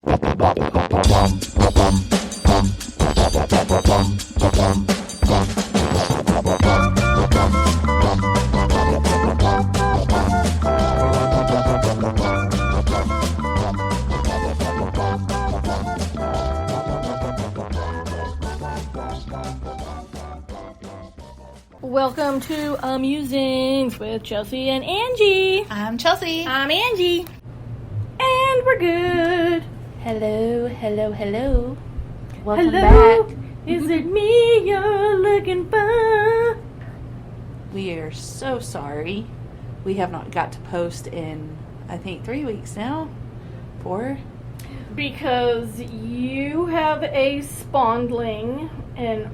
Welcome to Amusings with Chelsea and Angie. I'm Chelsea. I'm Angie. And we're good. Hello. Welcome Hello. back. Is it me you're looking for? We are so sorry. We have not got to post in, I think, 3 weeks now. 4? Because you have a spondling and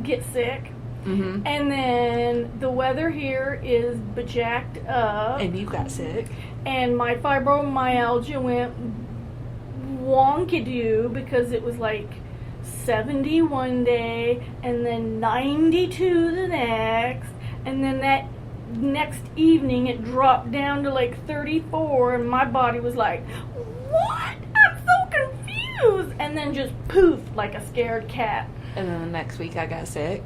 get sick. Mm-hmm. And then the weather here is bajacked up. And you got sick. And my fibromyalgia went wonky-doo because it was like 70 one day and then 92 the next. And then that next evening it dropped down to like 34 and my body was like, what? I'm so confused. And then just poof like a scared cat. And then the next week I got sick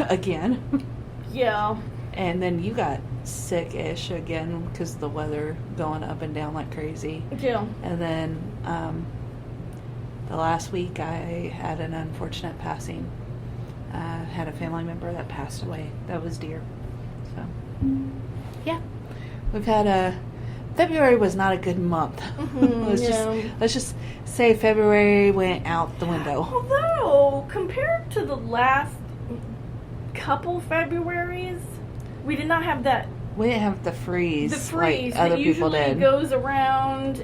again. Yeah. And then you got sick-ish again because of the weather going up and down like crazy. Yeah. And then the last week I had an unfortunate passing. I had a family member that passed away. That was dear. So, yeah. We've had February was not a good month. Mm-hmm, Let's just say February went out the window. Although, compared to the last couple Februaries, we did not have that. We didn't have the freeze Like other that people usually did. goes around.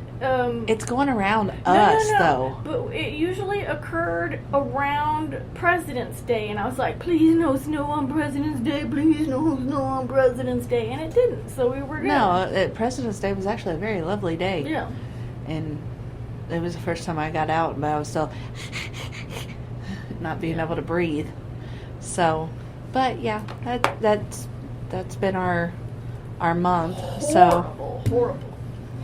It's going around us, though. But it usually occurred around President's Day, and I was like, please no snow on President's Day, please no snow on President's Day, and it didn't, so we were good. No, President's Day was actually a very lovely day. Yeah. And it was the first time I got out, but I was still not being able to breathe. So, but yeah, that's been our month. Horrible.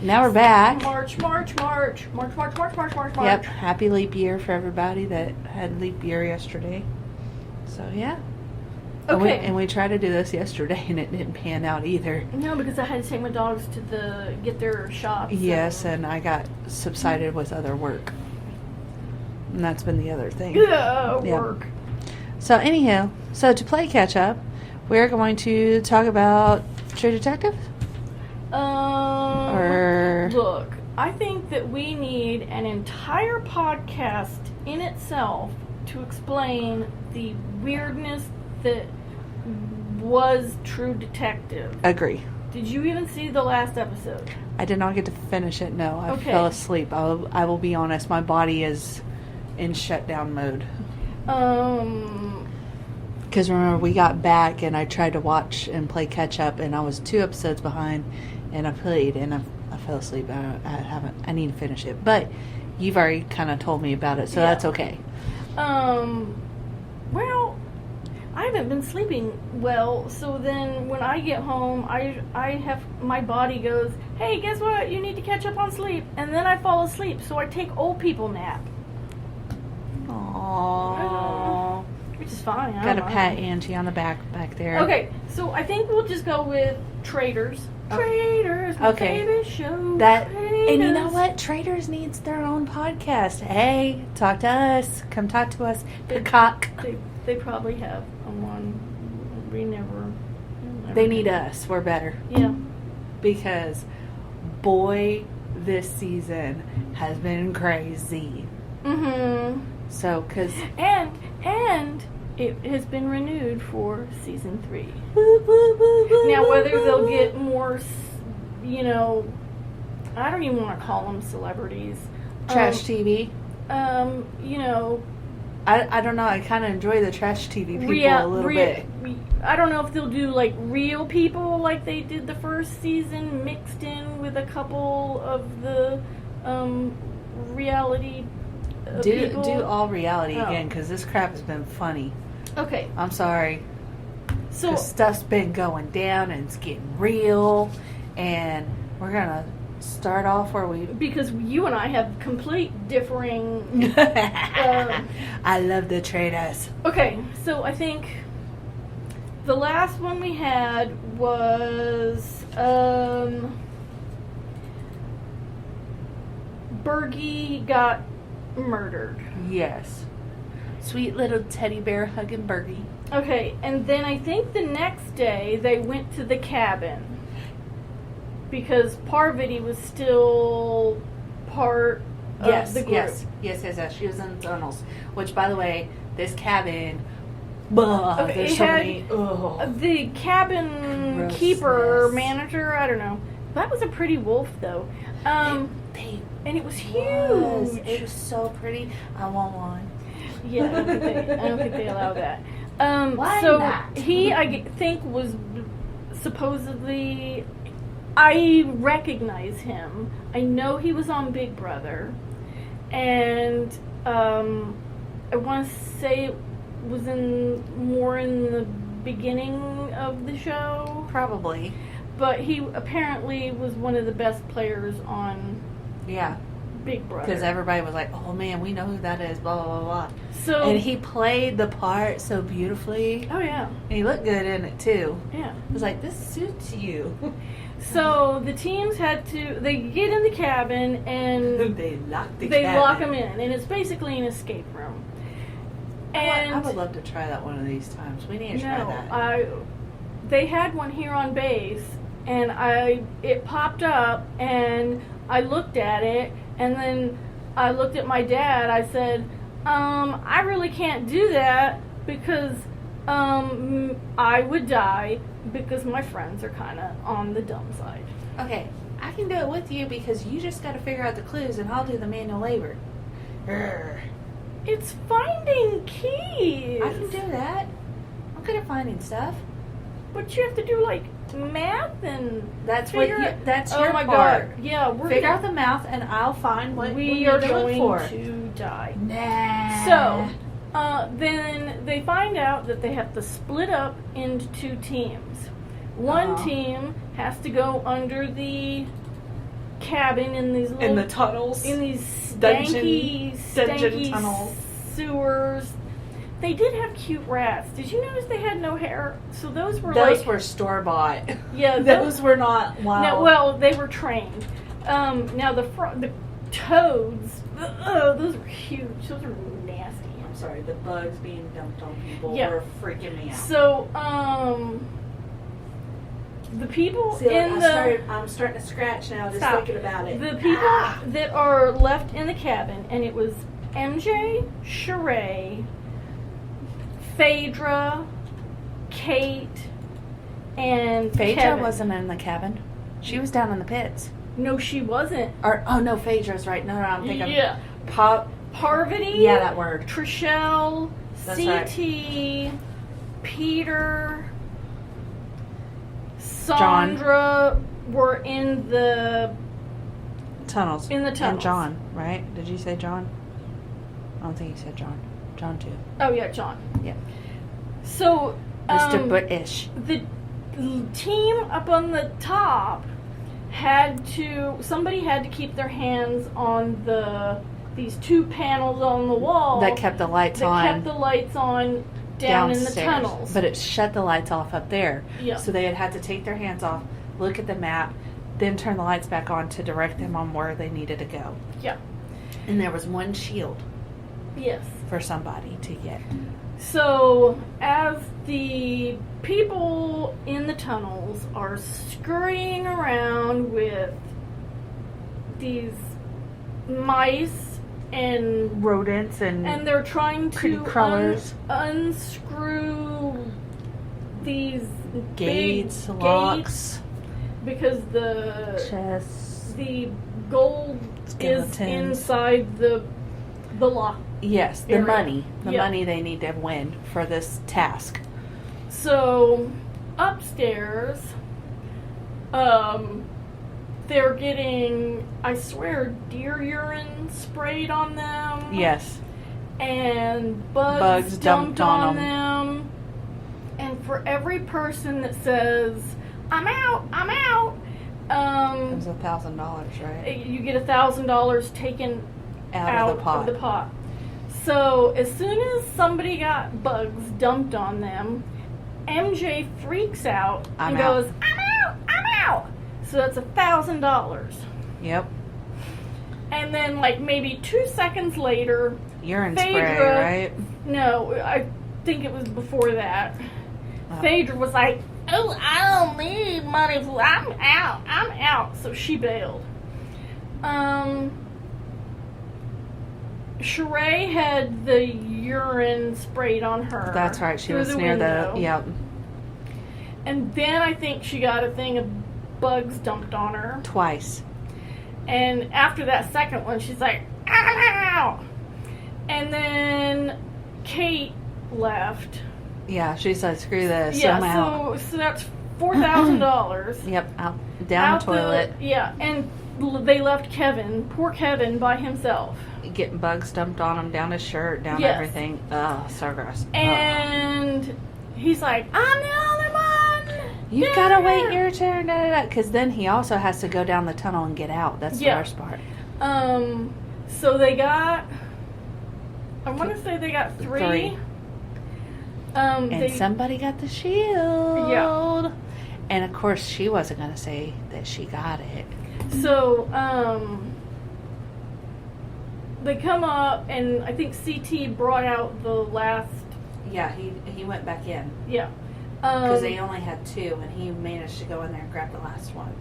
Now we're back. March. Yep, happy leap year for everybody that had leap year yesterday. So yeah. Okay. And we tried to do this yesterday and it didn't pan out either. No, because I had to take my dogs to get their shots. Yes, and I got subsided with other work. And that's been the other thing. Yeah, work. So anyhow, to play catch up, we're going to talk about True Detective. Look, I think that we need an entire podcast in itself to explain the weirdness that was True Detective. Agree. Did you even see the last episode? I did not get to finish it, no. I Okay. fell asleep. I will be honest, my body is in shutdown mode. Because remember, we got back and I tried to watch and play catch up, and I was 2 episodes behind, and I played, and I fell asleep. I need to finish it. But you've already kind of told me about it, so that's okay. Well, I haven't been sleeping well, so then when I get home, I have, my body goes, hey, guess what? You need to catch up on sleep. And then I fall asleep, so I take old people nap. Aww. Which is fine. Got to pat Angie on the back there. Okay, so I think we'll just go with Traitors. Traitors, my favorite show. And you know Traitors. what? Traitors needs their own podcast. Hey, talk to us. Come talk to us. Peacock. They probably have one. We never. They need us. We're better. Yeah. Because, boy, this season has been crazy. Mm-hmm. So, because... And it has been renewed for season 3. Woo, woo, woo, woo, Now, whether woo, they'll woo. get more, I don't even want to call them celebrities. Trash TV. I don't know. I kind of enjoy the trash TV people a little bit. I don't know if they'll do like real people like they did the first season, mixed in with a couple of the reality people. Do all reality again, because this crap has been funny. Okay. I'm sorry. So the stuff's been going down and it's getting real, and we're gonna start off where we... Because you and I have complete differing... I love the Traitors. Okay, so I think the last one we had was Bergie got murdered. Yes. Sweet little teddy bear hugging Bergie. Okay, and then I think the next day they went to the cabin because Parvati was still part of the group. Yes. She was in the tunnels. Which, by the way, this cabin... Okay, there's so many... The cabin Grossness. keeper, manager, I don't know. That was a pretty wolf, though. And it was huge. It was so pretty. I want one. Yeah, I don't think they allow that. Why so not? He, I think, was supposedly... I recognize him. I know he was on Big Brother. And I want to say it was more in the beginning of the show. Probably. But he apparently was one of the best players on Big Brother. Because everybody was like, oh man, we know who that is, blah, blah, blah, blah. So, and he played the part so beautifully. Oh, yeah. And he looked good in it, too. Yeah. I was like, this suits you. So the teams they get in the cabin and they lock them in. And it's basically an escape room. And I would love to try that one of these times. We need to try that. They had one here on base, and it popped up, and I looked at it, and then I looked at my dad. I said, I really can't do that because I would die because my friends are kind of on the dumb side. Okay, I can do it with you because you just got to figure out the clues, and I'll do the manual labor. Urgh. It's finding keys. I can do that. I'm good at finding stuff. But you have to do like math and that's your part. God. Yeah, figure out the math and I'll find what we are going for. to die. Nah. So then they find out that they have to split up into 2 teams. One team has to go under the cabin in these little... in the tunnels. In these dungeon stanky tunnels. Sewers. They did have cute rats. Did you notice they had no hair? So those were were store-bought. Yeah. Those were not wild. No, well, they were trained. Now the toads, those were huge. Those were nasty. I'm sorry, the bugs being dumped on people were freaking me out. So, the people I'm starting to scratch now just thinking about it. The people that are left in the cabin, and it was MJ, Sheree, Phaedra, Kate, and Phaedra Kevin. wasn't in the cabin. She was down in the pits. No, she wasn't. No, Phaedra's right. No, I'm thinking. Yeah. Parvati. Yeah, that word. Trishelle, That's CT, right. Peter, Sandra were in the tunnels. In the tunnels. And John, right? Did you say John? I don't think you said John. John too. Oh yeah, John. Yeah. So Mr. British. The team up on the top somebody had to keep their hands on these 2 panels on the wall that kept the lights on. That kept the lights on down downstairs, in the tunnels. But it shut the lights off up there. Yeah. So they had to take their hands off, look at the map, then turn the lights back on to direct them on where they needed to go. Yeah. And there was one shield. Yes. For somebody to get. So, as the people in the tunnels are scurrying around with these mice and rodents and they're trying to crawlers. Unscrew these gates, big locks, gates because the gold is inside the lock. Yes, the area. money. The money they need to win for this task. So, upstairs, they're getting, I swear, deer urine sprayed on them. Yes. And bugs dumped on them. And for every person that says, I'm out, It was $1,000, right? You get $1,000 taken Out of the pot. So as soon as somebody got bugs dumped on them, MJ freaks out and goes, "I'm out! I'm out!" So that's $1,000. Yep. And then, like, maybe 2 seconds later, Urine Phaedra, spray, right? No, I think it was before that. Oh. Phaedra was like, "Oh, I don't need money. I'm out. I'm out." So she bailed. Sheree had the urine sprayed on her. That's right. She through was the near window. Yep. And then I think she got a thing of bugs dumped on her. Twice. And after that second one, she's like, "I'm out." And then Kate left. Yeah, she said, "Screw this, Yeah, I'm out." so that's $4,000. Yep, out down the toilet. And they left Kevin, poor Kevin, by himself. Getting bugs dumped on him, down his shirt, down Yes. everything. Oh, so gross. And he's like, "I'm the only one. You gotta wait your turn, because then he also has to go down the tunnel and get out. That's the Yeah. worst part. So they got, I want to say they got three. And somebody got the shield. Yeah. And of course, she wasn't going to say that she got it. So, they come up, and I think CT brought out the last. Yeah, he went back in. Yeah. Because they only had two, and he managed to go in there and grab the last one.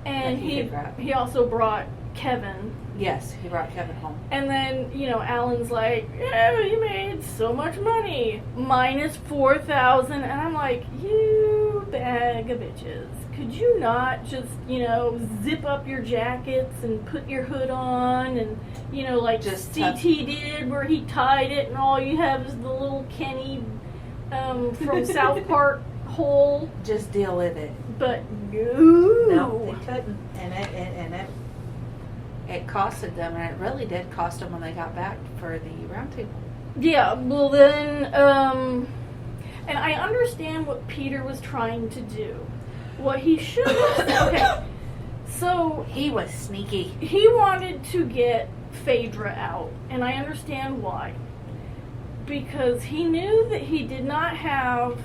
And he also brought Kevin. Yes, he brought Kevin home. And then, Alan's like, "Yeah, you made so much money. Minus 4,000. And I'm like, "You bag of bitches. Could you not just, zip up your jackets and put your hood on and, like just CT did where he tied it and all you have is the little Kenny from South Park hole." Just deal with it. But No, they couldn't. And it costed them, and it really did cost them when they got back for the round table. Yeah, well then, and I understand what Peter was trying to do. What he should have okay, so He was sneaky. he wanted to get Phaedra out, and I understand why. Because he knew that he did not have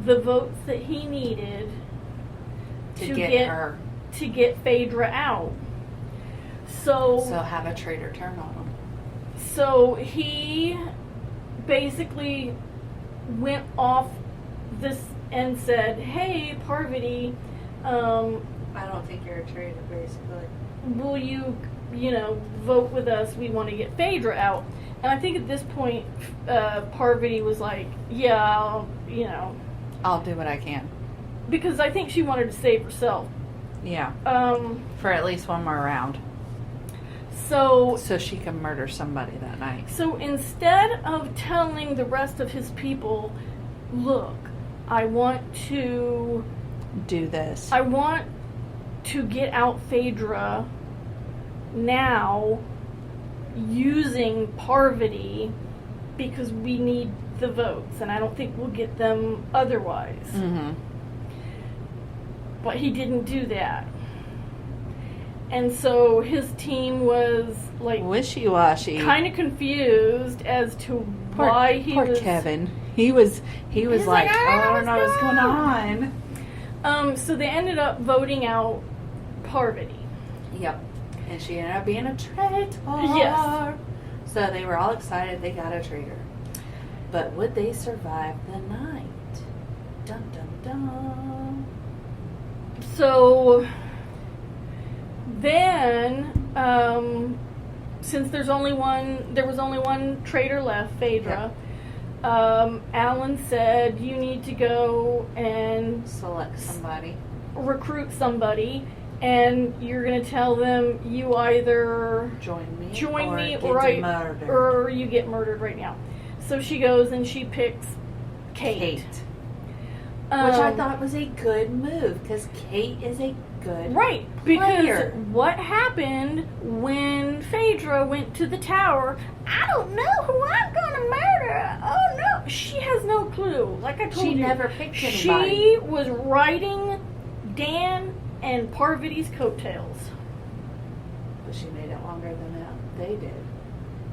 the votes that he needed To get her. to get Phaedra out. So have a traitor turn on him. So he basically went off this and said, "Hey, Parvati, I don't think you're a traitor, basically. will you, vote with us? We want to get Phaedra out." And I think at this point, Parvati was like, "Yeah, I'll do what I can. because I think she wanted to save herself." Yeah. Um, For at least one more round. so So she can murder somebody that night. So instead of telling the rest of his people, "Look, I want to Do this. get out Phaedra now using Parvati because we need the votes and I don't think we'll get them otherwise." Mm-hmm. But he didn't do that. And so his team was like Wishy-washy. kind of confused as to why he poor was Kevin. He was like, "I "I don't know what's going on." So they ended up voting out Parvati. Yep. And she ended up being a traitor. Yes. So they were all excited they got a traitor. But would they survive the night? Dun dun dun. So then, since there was only one traitor left, Phaedra. Alan said, "You need to go and Select somebody. recruit somebody, and you're going to tell them you either Join me or murdered. or you get murdered right now." So she goes and she picks Kate. Which I thought was a good move, because Kate is a good Right, because player. what happened when Phaedra went to the tower? "I don't know who I'm going to murder. Oh no." She has no clue. Like I told you. She never picked anybody. She was riding Dan and Parvati's coattails. But she made it longer than they did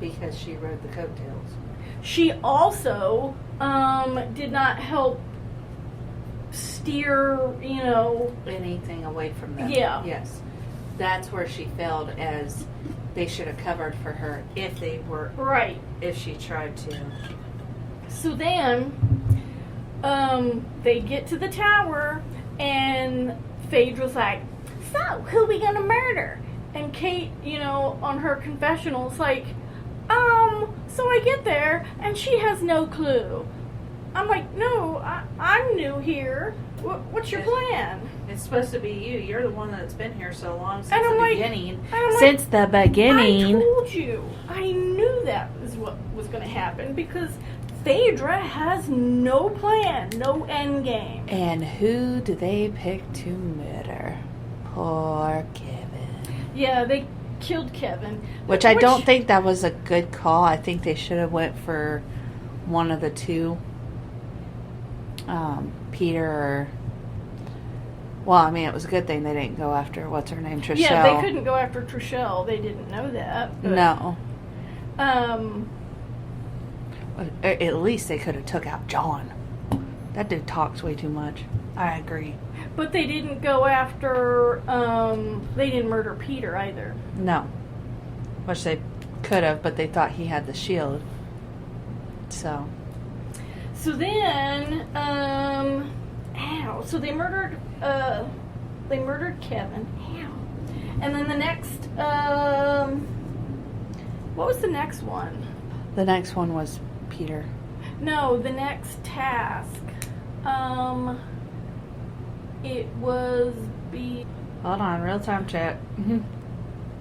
because she rode the coattails. She also did not help steer, anything away from them. Yeah. Yes. That's where she failed, as they should have covered for her if they were... Right. If she tried to. So then, they get to the tower, and Phaedra's like, so, who we gonna murder? And Kate, on her confessional is like, so I get there, and she has no clue. I'm like, no, I'm new here. What's your plan? It's supposed to be you. You're the one that's been here so long since And I'm the like- beginning. Since the beginning. I told you. I knew that is what was going to happen because Phaedra has no plan, no end game. And who do they pick to murder? Poor Kevin. Yeah, they killed Kevin. Which I don't think that was a good call. I think they should have went for one of the two. Peter or... Well, I mean, it was a good thing they didn't go after, what's her name, Trishelle. Yeah, they couldn't go after Trishelle. They didn't know that. But, No. At least they could have took out John. That dude talks way too much. I agree. But they didn't go after, they didn't murder Peter either. No. Which they could have, but they thought he had the shield. So then, so they murdered Kevin. Ow. And then the next, what was the next one? the next one was Peter. No, the next task. It was Hold on, real time chat.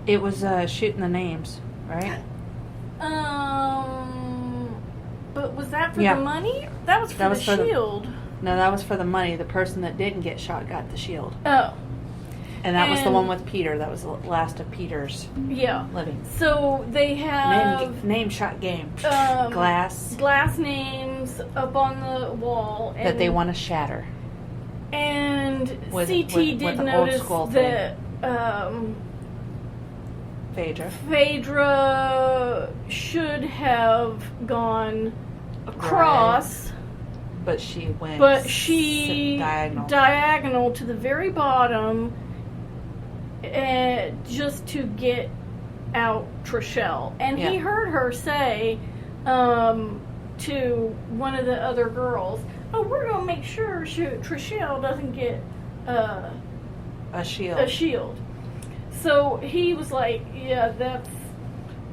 It was shooting the names, right? But was that for Yeah. the money? That was for That the was for the- shield. No, that was for the money. The person that didn't get shot got the shield. Oh, And that was the And- one with Peter. That was the last of Peter's yeah. living. So they have Name shot game. glass names up on the wall and, That they want to shatter. And With CT did the old notice school that Phaedra. Phaedra should have gone across, But she went diagonal to the very bottom, just to get out Trishelle. And he Yeah. heard her say to one of the other girls, "Oh, we're gonna make sure Trishelle doesn't get A shield. a shield." So he was like, "Yeah, that's."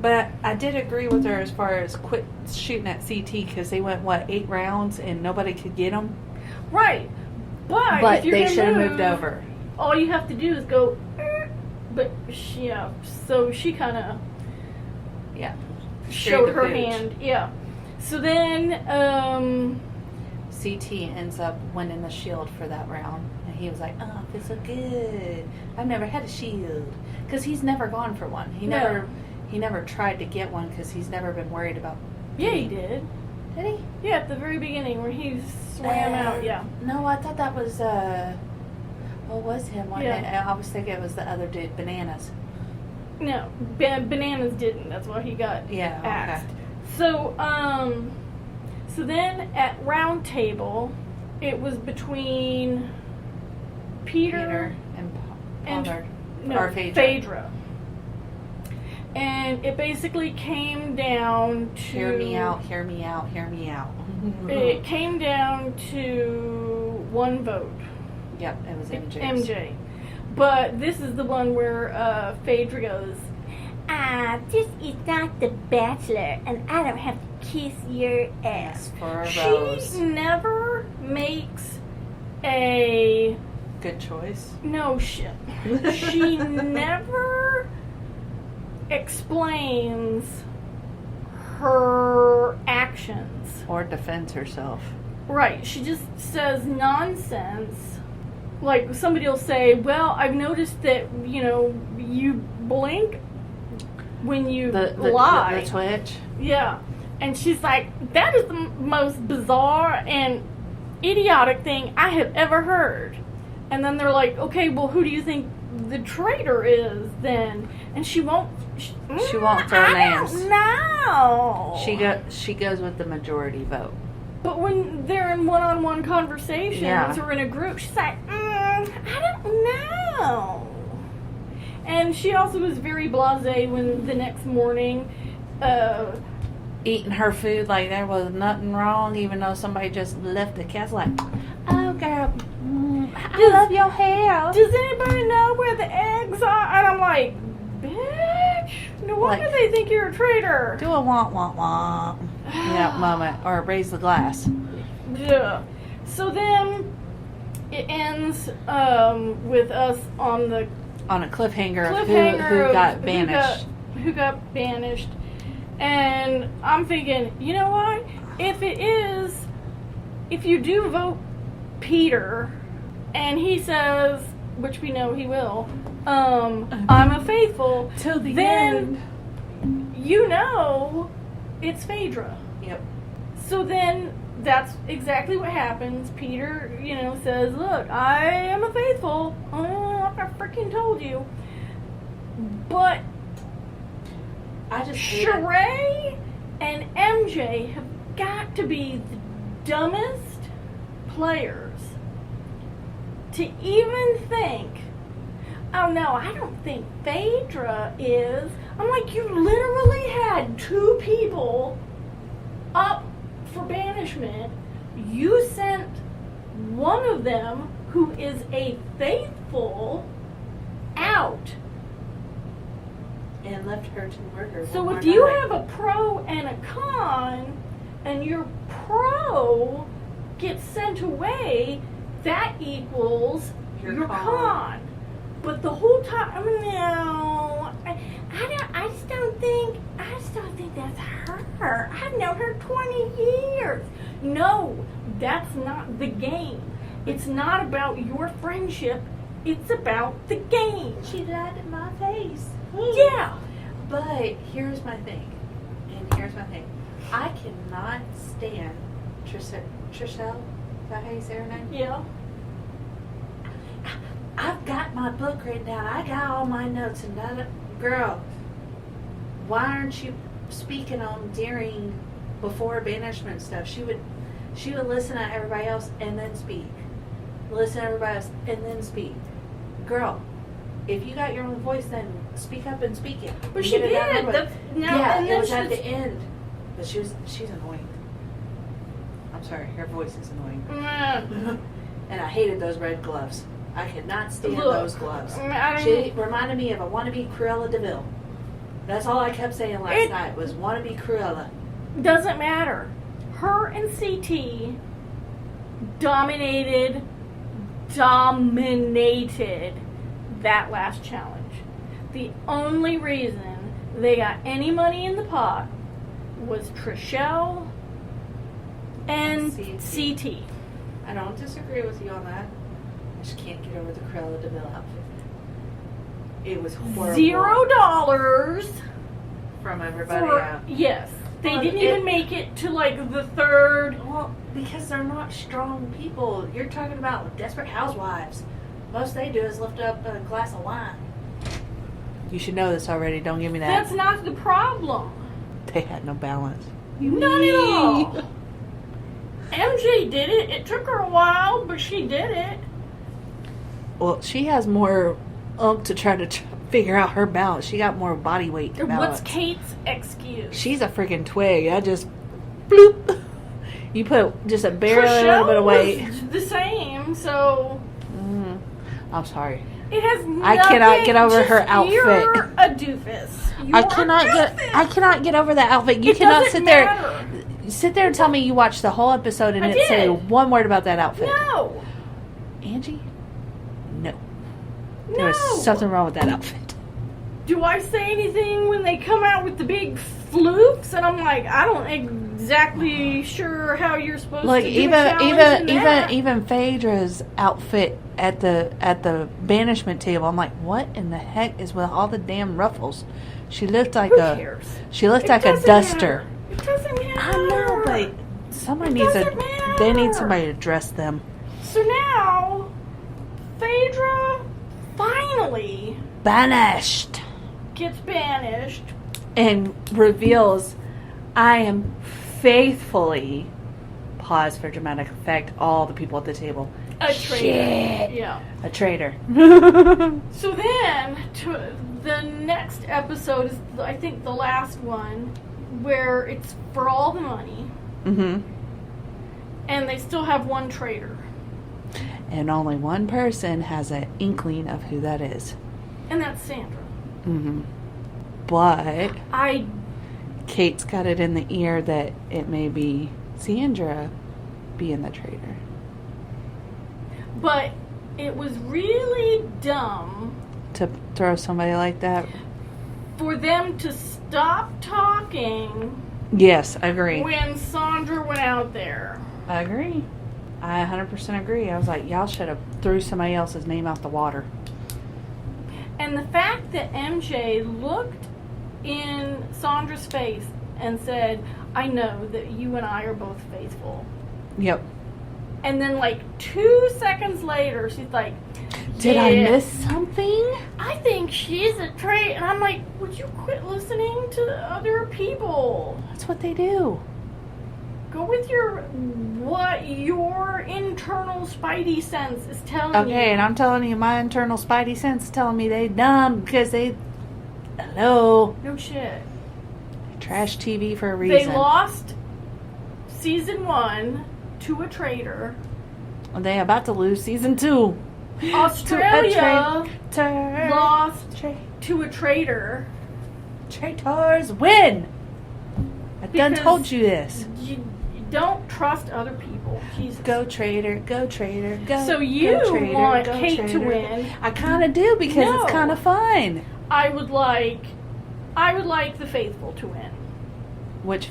But I did agree with her as far as quit shooting at CT because they went, 8 rounds and nobody could get them? Right. But if you're they gonna should have move, moved over. all you have to do is go, but so she kind of Yeah. showed the her pooch. hand. Yeah. So then, CT ends up winning the shield for that round. And he was like, oh, it feels so good. I've never had a shield. Because he's never gone for one. He never tried to get one because he's never been worried about... yeah, he did. Did he? Yeah, at the very beginning where he swam out, yeah. No, I thought that was, what was him? Yeah. I was thinking it was the other dude, Bananas. No, Bananas didn't. That's why he got axed. Okay. So, so then at round table, it was between Peter and and Pollard. no, Or Phaedra. Phaedra. And it basically came down to... Hear me out, hear me out, hear me out. It came down to one vote. Yep, it was MJ. MJ. But this is the one where Phaedra goes, this is not The Bachelor, and I don't have to kiss your ass. For a She rose. never makes a... Good choice. No, she never explains her actions. Or defends herself. Right. She just says nonsense. Like, somebody will say, well, I've noticed that, you blink when you lie. The twitch. Yeah. And she's like, that is the most bizarre and idiotic thing I have ever heard. And then they're like, okay, well, who do you think the traitor is then? And she won't. She won't throw names. No. She goes with the majority vote. But when they're in one-on-one conversations or in a group, she's like, I don't know. And she also was very blasé when the next morning, eating her food like there was nothing wrong, even though somebody just left the castle. Like, oh girl, I love your hair. Does anybody know where the eggs are? And I'm like, bitch, no wonder they think you're a traitor. Do a womp womp womp moment, or raise the glass. Yeah. So then it ends with us on a cliffhanger of who got banished. Who got banished. And I'm thinking, you know what? If you do vote Peter, and he says, which we know he will, I'm a faithful, till the then end. You know it's Phaedra. Yep. So then that's exactly what happens. Peter, says, look, I am a faithful. I freaking told you. But Sheree and MJ have got to be the dumbest players to even think, oh no, I don't think Phaedra is. I'm like, you literally had 2 people up for banishment. You sent one of them, who is a faithful, out. And left her to murder. So if you have a pro and a con, and your pro gets sent away, that equals your con. But the whole time, no, I just don't think that's her. I've known her 20 years. No, that's not the game. It's not about your friendship. It's about the game. She lied in my face. Yeah. But here's my thing. I cannot stand Trishelle. Is that how you say her name? Yeah. I've got my book written down. I got all my notes. And girl, why aren't you speaking on during, before banishment stuff? She would listen to everybody else and then speak. Listen to everybody else and then speak. Girl, if you got your own voice, then speak up and speak it. But she did. It was at the end. But she's annoying. I'm sorry, her voice is annoying. And I hated those red gloves. I could not stand those gloves. She reminded me of a wannabe Cruella de Vil. That's all I kept saying last night was wannabe Cruella. Doesn't matter. Her and CT dominated that last challenge. The only reason they got any money in the pot was Trishelle and CT. I don't disagree with you on that. I just can't get over the Cruella de Vil outfit. It was horrible. $0 from everybody out. Yes. They didn't even make it to like the third. Well, because they're not strong people. You're talking about desperate housewives. Most they do is lift up a glass of wine. You should know this already. Don't give me that. That's not the problem. They had no balance. Not at all. MJ did it. It took her a while, but she did it. Well, she has more to try to figure out her balance. She got more body weight to balance. What's Kate's excuse? She's a freaking twig. I just bloop. You put just a barely a little bit of weight. Was the same, so. I'm sorry. It has nothing. I cannot get over her outfit. You're a doofus. I cannot get over that outfit. You cannot sit there and tell me you watched the whole episode and didn't say one word about that outfit. No. Angie? No. There was something wrong with that outfit. Do I say anything when they come out with the big floofs? And I'm like, I don't exactly sure how you're supposed to do even Phaedra's outfit at the banishment table. I'm like, what in the heck is with all the damn ruffles? She looked like Who cares? She looked like a duster. It doesn't matter. I know, but they need somebody to dress them. So now Phaedra finally Banished. gets banished. And reveals, I am faithfully, pause for dramatic effect, all the people at the table. A traitor. Yeah. A traitor. So then, the next episode is, I think, the last one, where it's for all the money. Mm-hmm. And they still have one traitor. And only one person has an inkling of who that is. And that's Sandra. Mm-hmm. But Kate's got it in the ear that it may be Sandra being the traitor. But it was really dumb To throw somebody like that? for them to stop talking Yes, I agree. when Sandra went out there. I agree. I 100% agree. I was like, y'all should have threw somebody else's name out the water. And the fact that MJ looked in Sandra's face and said, I know that you and I are both faithful. Yep. And then, like, 2 seconds later, she's like, Did I "Yeah, miss something? I think she's a traitor." And I'm like, would you quit listening to other people? That's what they do. Go with what your internal spidey sense is telling you. Okay, and I'm telling you, my internal spidey sense is telling me they dumb because they... Hello. No shit. Trash TV for a reason. They lost season 1 to a traitor. They're about to lose season 2. Australia Traitor. lost to a traitor. Traitors win. I done Because told you this. You don't trust other people. Jesus. Go traitor, go traitor, go. So you go traitor, want go Kate to traitor. win. I kind of do because No. it's kind of fun. I would like the faithful to win. Which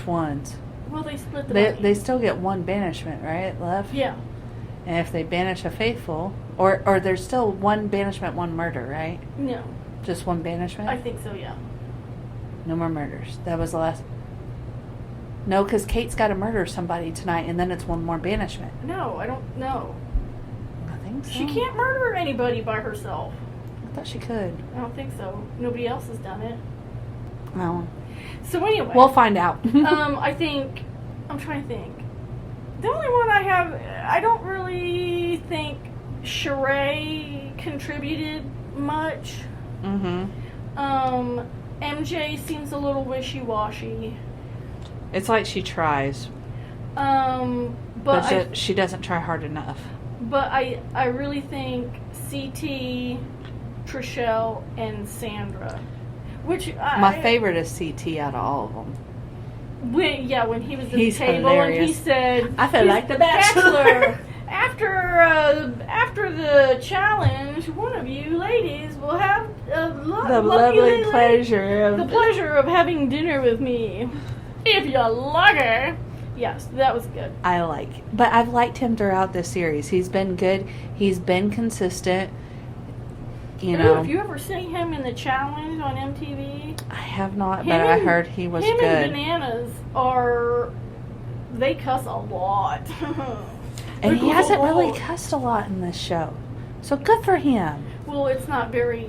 ones? Well, they split the money. They still get one banishment, right? Left. Yeah. And if they banish a faithful, or there's still one banishment, one murder, right? No. Just one banishment? I think so, yeah. No more murders. That was the last. No, because Kate's got to murder somebody tonight, and then it's one more banishment. No, I don't know. I think so. She can't murder anybody by herself. I thought she could. I don't think so. Nobody else has done it. No. So anyway. We'll find out. I think, I'm trying to think. The only one I don't really think Sheree contributed much. Mm-hmm. MJ seems a little wishy-washy. It's like she tries, but she doesn't try hard enough. But I really think CT, Trishelle, and Sandra. Which My favorite is CT out of all of them. When he was at He's the table hilarious. and he said, I feel he's like the Bachelor. After the challenge, one of you ladies will have The lovely pleasure of the pleasure of having dinner with me, if you're lucky. Yes, that was good. But I've liked him throughout this series. He's been good. He's been consistent. You know, Have you ever seen him in the challenge on MTV? I have not, but I heard he was him good. And Bananas they cuss a lot. And he Like, hasn't oh. really cussed a lot in this show. So good for him. Well, it's not very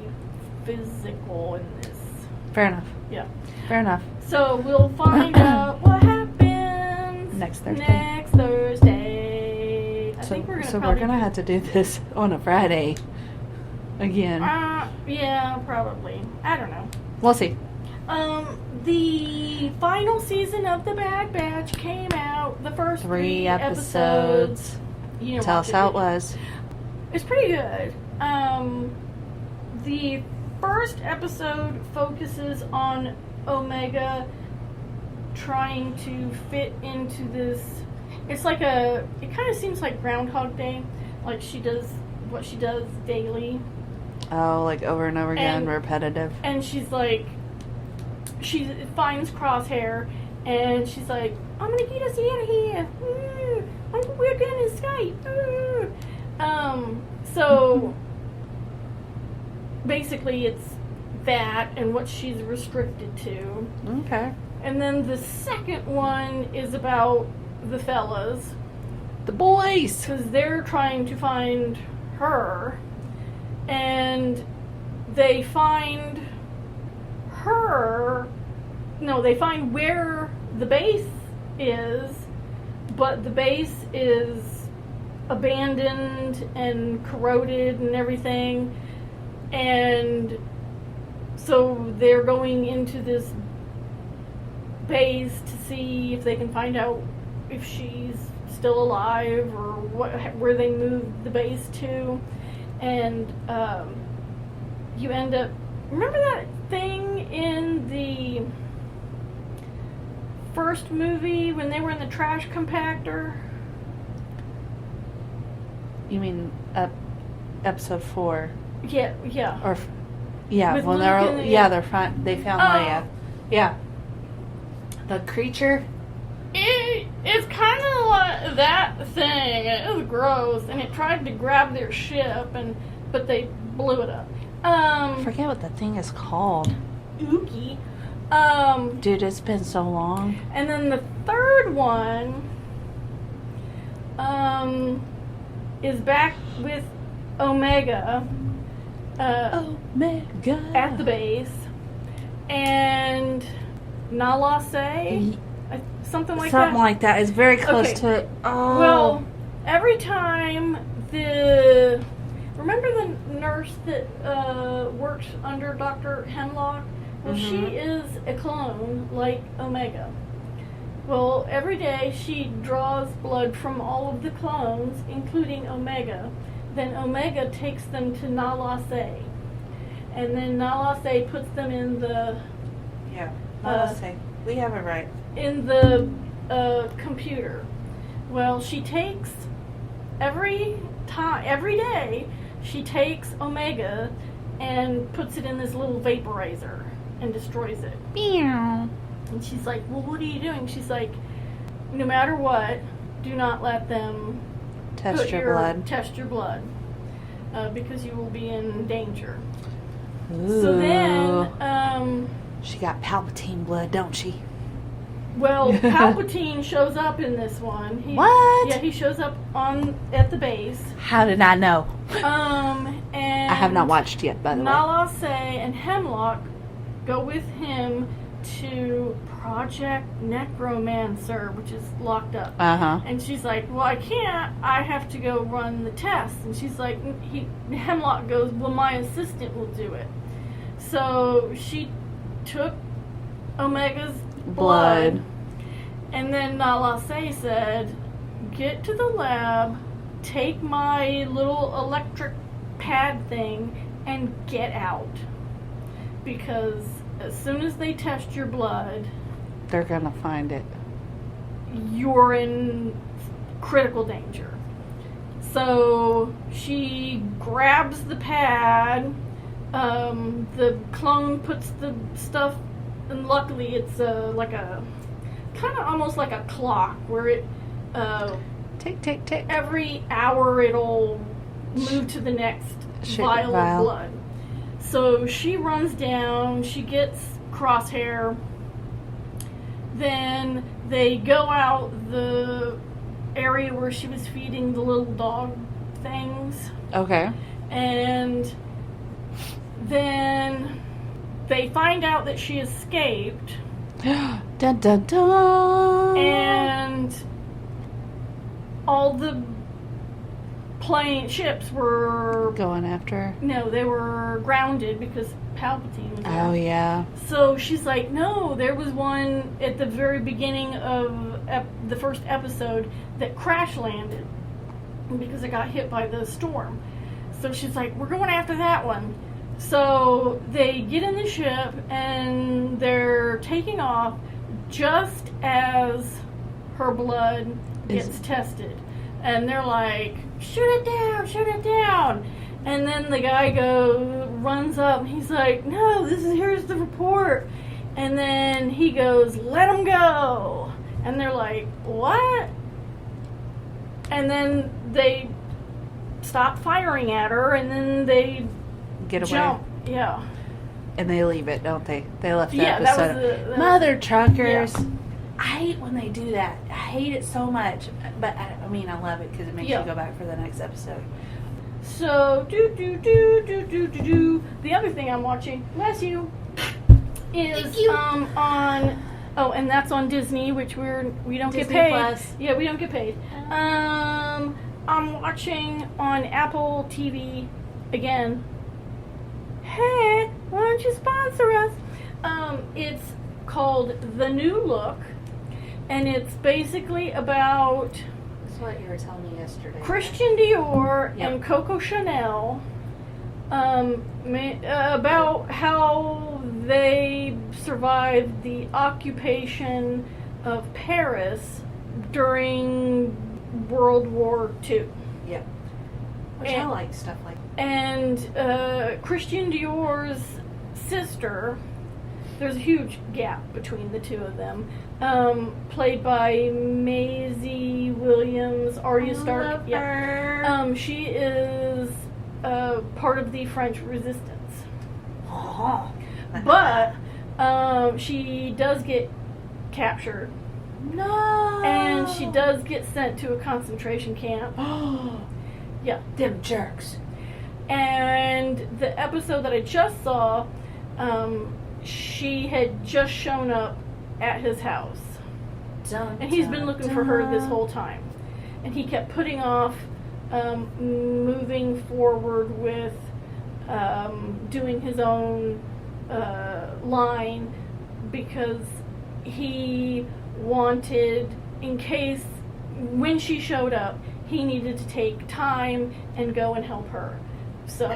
physical in this. Fair enough. Yeah. Fair enough. So we'll find out what happens Next Thursday. Next Thursday. I think we're gonna have to do this on a Friday again. Yeah, probably. I don't know. We'll see. The final season of The Bad Batch came out. The first 3 episodes. You know, Tell us how it was. It's pretty good. The first episode focuses on Omega trying to fit into this. It's like it kind of seems like Groundhog Day. Like she does what she does daily. Oh, like over and over again, repetitive. And she's like, she finds Crosshair, and she's like, I'm gonna get us out of here. We're gonna escape. So basically, it's that and what she's restricted to. Okay. And then the second one is about the fellas, The boys. because they're trying to find her, and they find her. No, they find where the base is, but the base is abandoned and corroded and everything, and so they're going into this base to see if they can find out if she's still alive or where they moved the base to, and you end up. Remember that thing in the first movie when they were in the trash compactor? You mean episode 4? Yeah. Or yeah, With when Luke they're and they found Leia. Yeah. The creature. It's kind of like that thing. It was gross, and it tried to grab their ship, but they blew it up. I forget what the thing is called. Ookie. Dude, it's been so long. And then the third one is back with Omega. Omega. At the base. And Nala Se? Something like that? Something like that. It's very close Okay. to... Oh. Well, every time remember the nurse that works under Dr. Hemlock? Well, she is a clone like Omega. Well, every day she draws blood from all of the clones, including Omega. Then Omega takes them to Nala Se. And then Nala Se puts them in the... Yeah, Nala Se. We have it right. In the computer. Well, she takes every day she takes Omega and puts it in this little vaporizer and destroys it. Meow. And she's like, well, what are you doing? She's like, no matter what, do not let them Test your blood. Test your blood, because you will be in danger. Ooh. So then, she got Palpatine blood, don't she? well, Palpatine shows up in this one. What? Yeah, he shows up at the base. How did I know? And I have not watched yet, by the way. Nala Se and Hemlock go with him to Project Necromancer, which is locked up. Uh-huh. And she's like, well, I can't. I have to go run the test. And she's like, Hemlock goes, well, my assistant will do it. So she took Omega's blood. And then Nala Se said, get to the lab, take my little electric pad thing, and get out. Because as soon as they test your blood, they're gonna find it. You're in critical danger. So she grabs the pad. The clone puts the stuff, and luckily it's like a kind of almost like a clock where it tick tick tick. Every hour it'll move to the next vial of blood. So she runs down. She gets Crosshair. Then they go out the area where she was feeding the little dog things. Okay. And then they find out that she escaped. Dun dun dun. And all the ships were going after her. No, they were grounded because Palpatine was there. Oh yeah. So she's like, no, there was one at the very beginning of the first episode that crash landed because it got hit by the storm. So she's like, we're going after that one. So they get in the ship and they're taking off just as her blood gets tested. And they're like, shoot it down. And then the guy runs up and he's like, no, here's the report. And then he goes, let him go. And they're like, what? And then they stop firing at her and then they get away. Jump. Yeah. And they leave it, don't they? They left the yeah, episode. That Mother truckers. Yeah. I hate when they do that. I hate it so much. But I mean, I love it because it makes you go back for the next episode. So, the other thing I'm watching, bless you, is on, oh, and that's on Disney, which we don't get Disney paid. Plus. Yeah, we don't get paid. I'm watching on Apple TV again. Hey, why don't you sponsor us? It's called The New Look, and it's basically about That's what you were telling me yesterday. Christian Dior Yep. and Coco Chanel, about how they survived the occupation of Paris during World War II. Yep. Which I And- like stuff like that. And Christian Dior's sister, there's a huge gap between the two of them, played by Maisie Williams, Arya Stark. Love her. She is part of the French Resistance. But she does get captured, No. and she does get sent to a concentration camp. Oh, Yeah. them jerks. And the episode that I just saw, she had just shown up at his house. Dun, And he's been dun, looking for her this dun. whole time. And he kept putting off moving forward with doing his own line because he wanted, in case when she showed up, he needed to take time and go and help her. So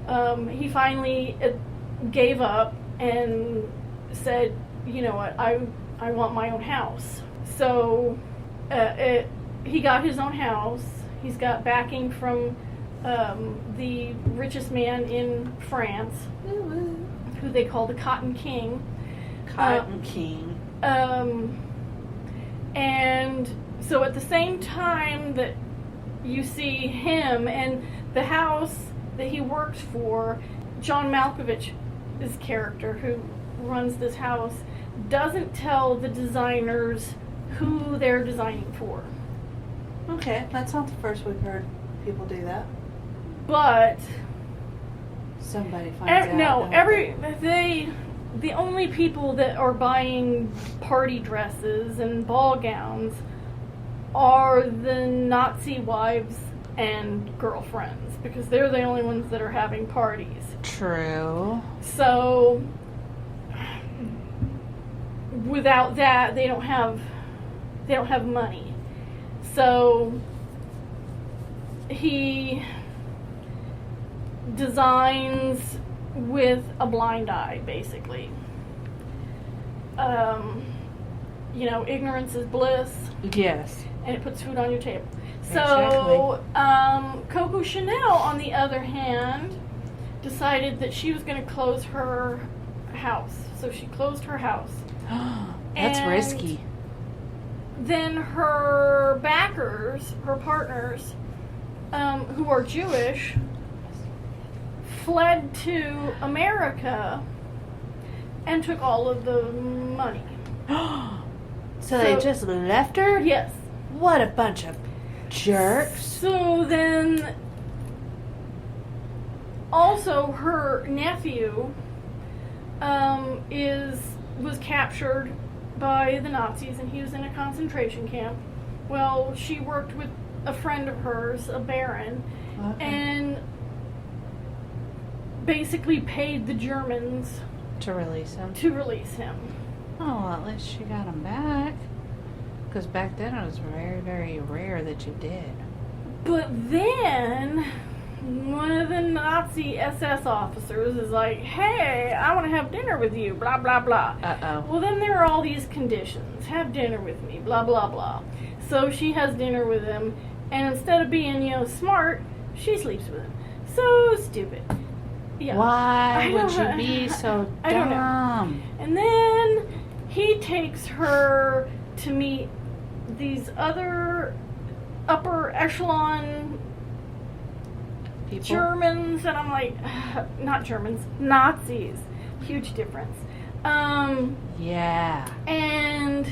Gotcha. he finally gave up and said, you know what, I want my own house. So he got his own house. He's got backing from the richest man in France, who they call the Cotton King. Cotton King. And so at the same time that you see him and the house that he works for, John Malkovich's character, who runs this house, doesn't tell the designers who they're designing for. Okay, that's not the first we've heard people do that. But Somebody finds out. no, don't they? the only people that are buying party dresses and ball gowns are the Nazi wives and girlfriends, because they're the only ones that are having parties. True. So without that, they don't have money. So he designs with a blind eye, basically. Ignorance is bliss, Yes. and it puts food on your table. So, Coco Chanel, on the other hand, decided that she was going to close her house. So she closed her house. That's And risky. Then her backers, her partners, who are Jewish, fled to America and took all of the money. So they So- just left her? Yes. What a bunch of jerks. So then, also her nephew was captured by the Nazis, and he was in a concentration camp. Well, she worked with a friend of hers, a baron, Okay. and basically paid the Germans To release him. to release him. Oh, well, at least she got him back. Because back then it was very, very rare that you did. But then one of the Nazi SS officers is like, hey, I want to have dinner with you, blah, blah, blah. Uh-oh. Well, then there are all these conditions. Have dinner with me, blah, blah, blah. So she has dinner with him, and instead of being, smart, she sleeps with him. So stupid. Yeah. Why I would don't- you be so I don't know. dumb? And then he takes her to meet these other upper echelon People? Germans, and I'm like, not Germans, Nazis. Huge difference. Yeah. And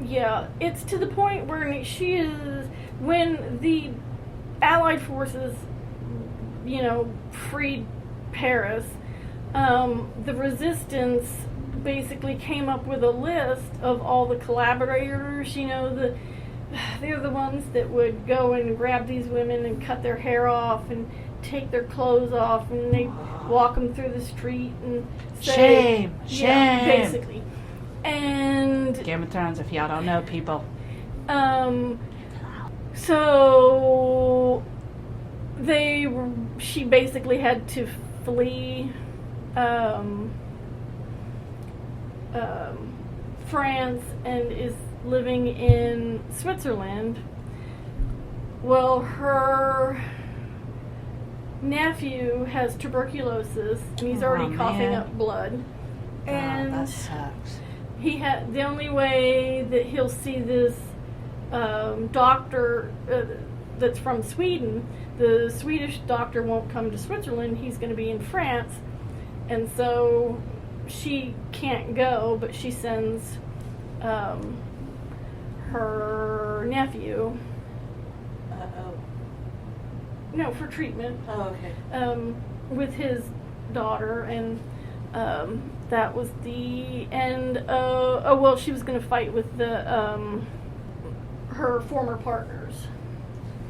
Yeah, it's to the point where she is, when the Allied forces, freed Paris, the resistance basically came up with a list of all the collaborators, they're the ones that would go and grab these women and cut their hair off and take their clothes off, and they walk them through the street and say, shame, basically. And Game of Thrones, if y'all don't know, people. So she basically had to flee France and is living in Switzerland. Well, her nephew has tuberculosis and he's already coughing up blood. And that sucks. the only way that he'll see this doctor that's from Sweden, the Swedish doctor won't come to Switzerland, he's going to be in France, and so she can't go, but she sends her nephew. No, for treatment. Oh, okay. With his daughter, and that was the end of, she was going to fight with her former partners.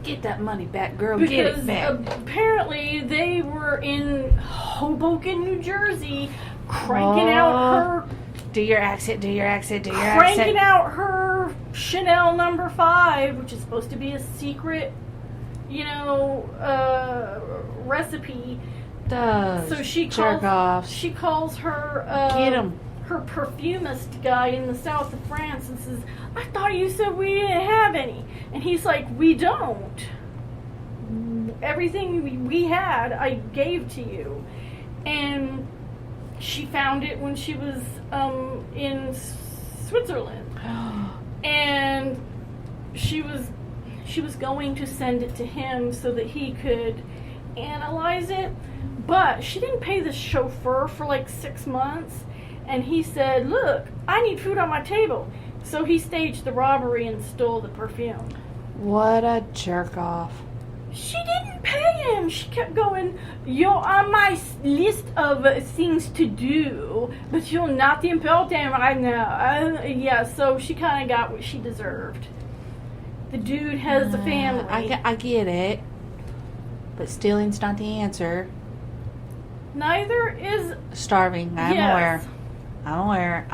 Get that money back, girl. Because get it back. Apparently they were in Hoboken, New Jersey, cranking out her... Do your accent. Cranking out her Chanel No. 5, which is supposed to be a secret, recipe. So she calls her get him. Her perfumist guy in the south of France and says, I thought you said we didn't have any. And he's like, we don't. Everything we had, I gave to you. And she found it when she was in Switzerland. And she was going to send it to him so that he could analyze it. But she didn't pay the chauffeur for like 6 months. And he said, look, I need food on my table. So he staged the robbery and stole the perfume. What a jerk off. She didn't pay him. She kept going, you're on my list of things to do, but you're not important right now. So she kind of got what she deserved. The dude has a family. I get it. But stealing's not the answer. Neither is... Starving. I'm aware.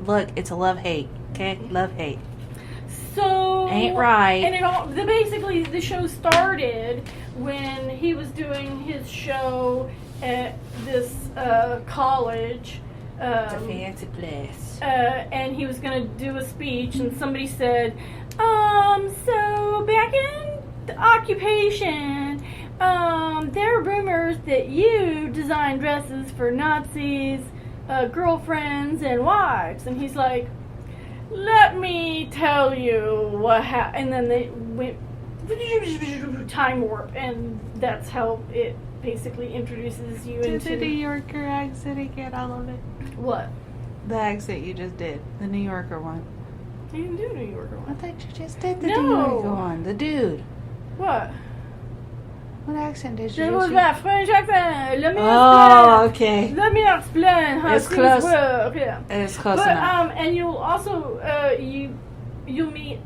Look, it's a love-hate. Okay? Love-hate. So... Ain't right. And basically, the show started when he was doing his show at this college. It's a fancy place. And he was going to do a speech, and somebody said, so back in the occupation, there are rumors that you designed dresses for Nazis, girlfriends, and wives. And he's like, let me tell you what happened. And then they went time warp, and that's how it basically introduces you into... Do the New Yorker accent again, all of it. What? The accent you just did. The New Yorker one. You didn't do New Yorker one. I thought you just did the New Yorker one. The dude. What? What accent did you That do? was my French accent. Let me okay. Let me explain how It's things close. work. Yeah. It's close But enough. and you'll also you'll meet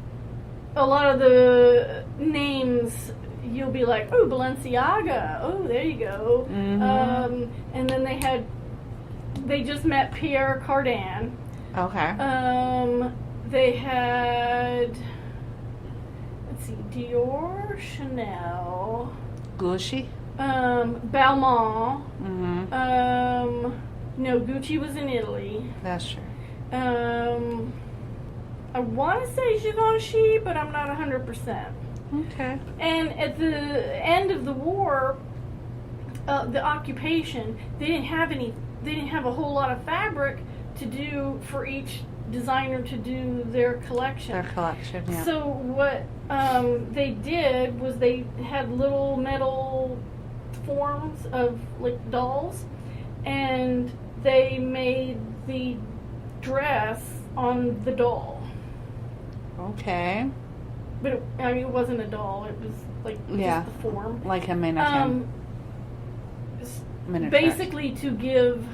a lot of the names. You'll be like, oh, Balenciaga. Oh, there you go. Mm-hmm. And then they just met Pierre Cardin. Okay. They had, let's see, Dior, Chanel, Gucci. Balmain. Mm-hmm. No, Gucci was in Italy. That's true. I want to say Givenchy, but I'm not 100%. Okay. And at the end of the war, the occupation, they didn't have a whole lot of fabric to do for each designer to do their collection. Yeah. So what they did was they had little metal forms of like dolls, and they made the dress on the doll. Okay. But it wasn't a doll. It was like Yeah. just the form. Like a mannequin. Miniature. Basically to give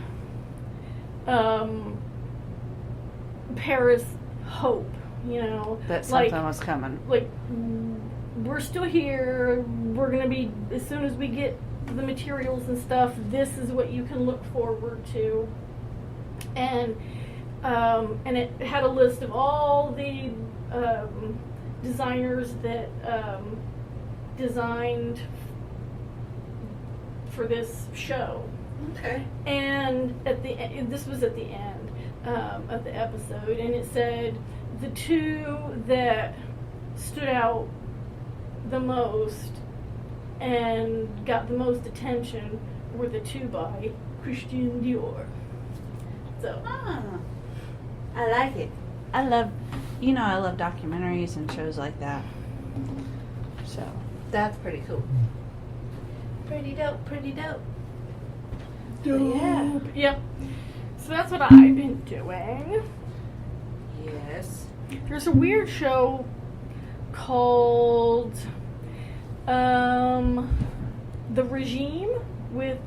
Paris hope, that something was coming. Like, we're still here. We're gonna be, as soon as we get the materials and stuff, this is what you can look forward to. And it had a list of all the designers that designed for this show. Okay. And this was at the end of the episode, and it said the two that stood out the most and got the most attention were the two by Christian Dior. So I like it. I love documentaries and shows like that. So that's pretty cool. Pretty dope. Yeah. Yep. So that's what I've been doing. Yes. There's a weird show called The Regime with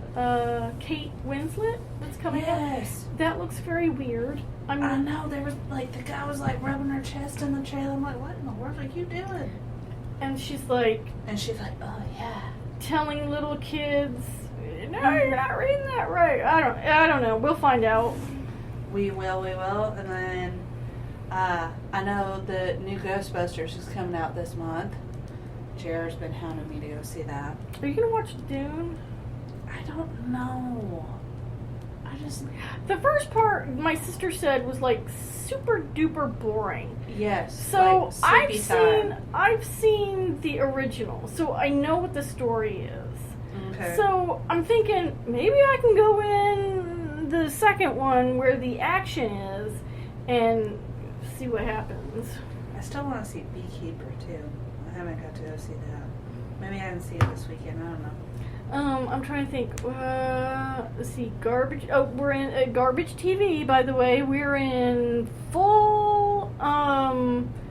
Kate Winslet that's coming out. That looks very weird. I know, there was like, the guy was like rubbing her chest in the trailer. I'm like, what in the world are you doing? And she's like, oh yeah. Telling little kids, no, you're not reading that right. I don't know. We'll find out. We will. And then I know the new Ghostbusters is coming out this month. Jared's been hounding me to go see that. Are you gonna watch Dune? I don't know. The first part, my sister said, was like super duper boring. Yes. So like I've seen the original, so I know what the story is. Okay. So I'm thinking maybe I can go in the second one where the action is and see what happens. I still want to see Beekeeper too. I haven't got to go see that. Maybe I can see it this weekend. I don't know. I'm trying to think. Let's see, Garbage. Oh, we're in Garbage TV, by the way. We're in full,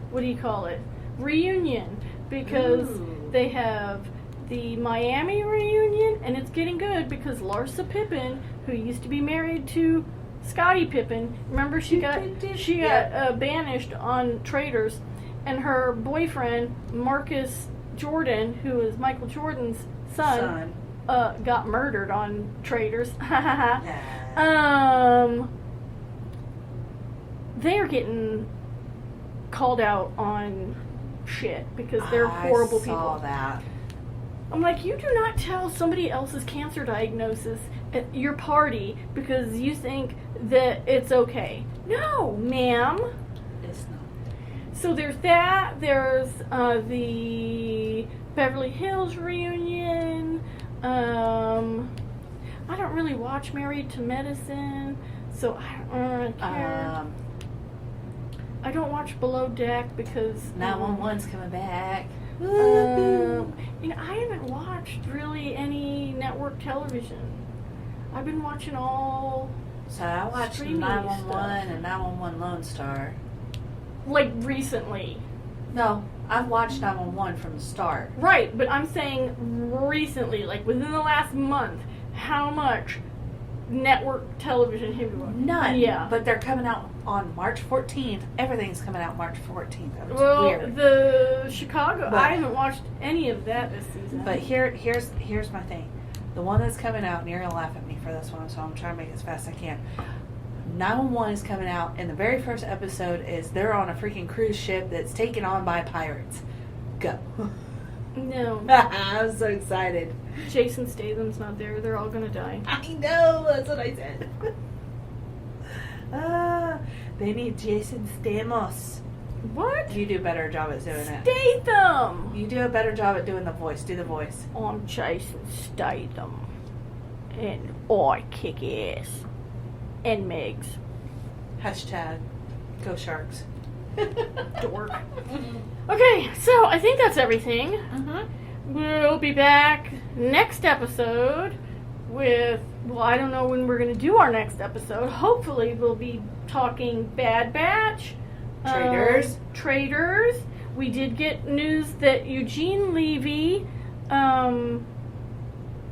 what do you call it? Reunion. Because they have the Miami reunion, and it's getting good because Larsa Pippen, who used to be married to Scottie Pippen, remember she got banished on Traitors, and her boyfriend, Marcus Jordan, who is Michael Jordan's son. Got murdered on Traitors. They're getting called out on shit because they're horrible people. I saw that. I'm like, you do not tell somebody else's cancer diagnosis at your party because you think that it's okay. No, ma'am. It's not. So there's that. There's the Beverly Hills reunion. I don't really watch Married to Medicine, so I don't really care. I don't watch Below Deck because 911's coming back. I haven't watched really any network television. I've been watching all. So I watched 911 and 911 Lone Star. Like recently. No, I've watched 911 from the start. Right, but I'm saying recently, like within the last month, how much network television have you watched? None. Yeah. But they're coming out on March 14th. Everything's coming out March 14th. That was weird. The Chicago, I haven't watched any of that this season. But here's my thing. The one that's coming out, and you're going to laugh at me for this one, so I'm trying to make it as fast as I can. 911 is coming out, and the very first episode is they're on a freaking cruise ship that's taken on by pirates. Go. No. I'm so excited. Jason Statham's not there. They're all gonna die. I know. That's what I said. They need Jason Stamos. What? You do a better job at doing it. Statham! You do a better job at doing the voice. Do the voice. I'm Jason Statham. And I kick ass. And Megs. Hashtag Go Sharks. Dork. Okay, so I think that's everything. We'll be back next episode with, well, I don't know when we're going to do our next episode. Hopefully we'll be talking Bad Batch, Traitors. We did get news that Eugene Levy, Eva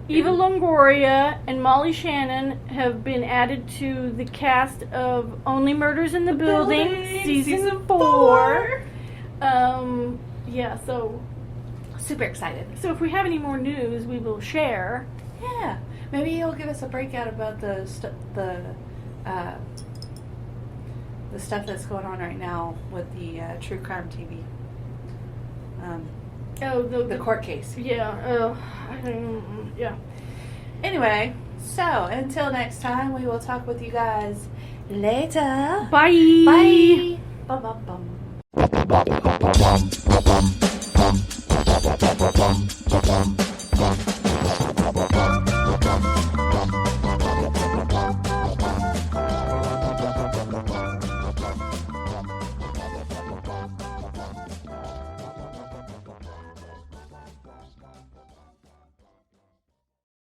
Longoria, and Molly Shannon have been added to the cast of Only Murders in the Building, season 4. Yeah, so Super excited. so if we have any more news, we will share. Yeah, maybe he'll give us a breakout about the stuff that's going on right now with the true crime TV. The court case. Yeah. Yeah. Anyway, so until next time, we will talk with you guys later. Bye. Bye. Bum, bum, bum.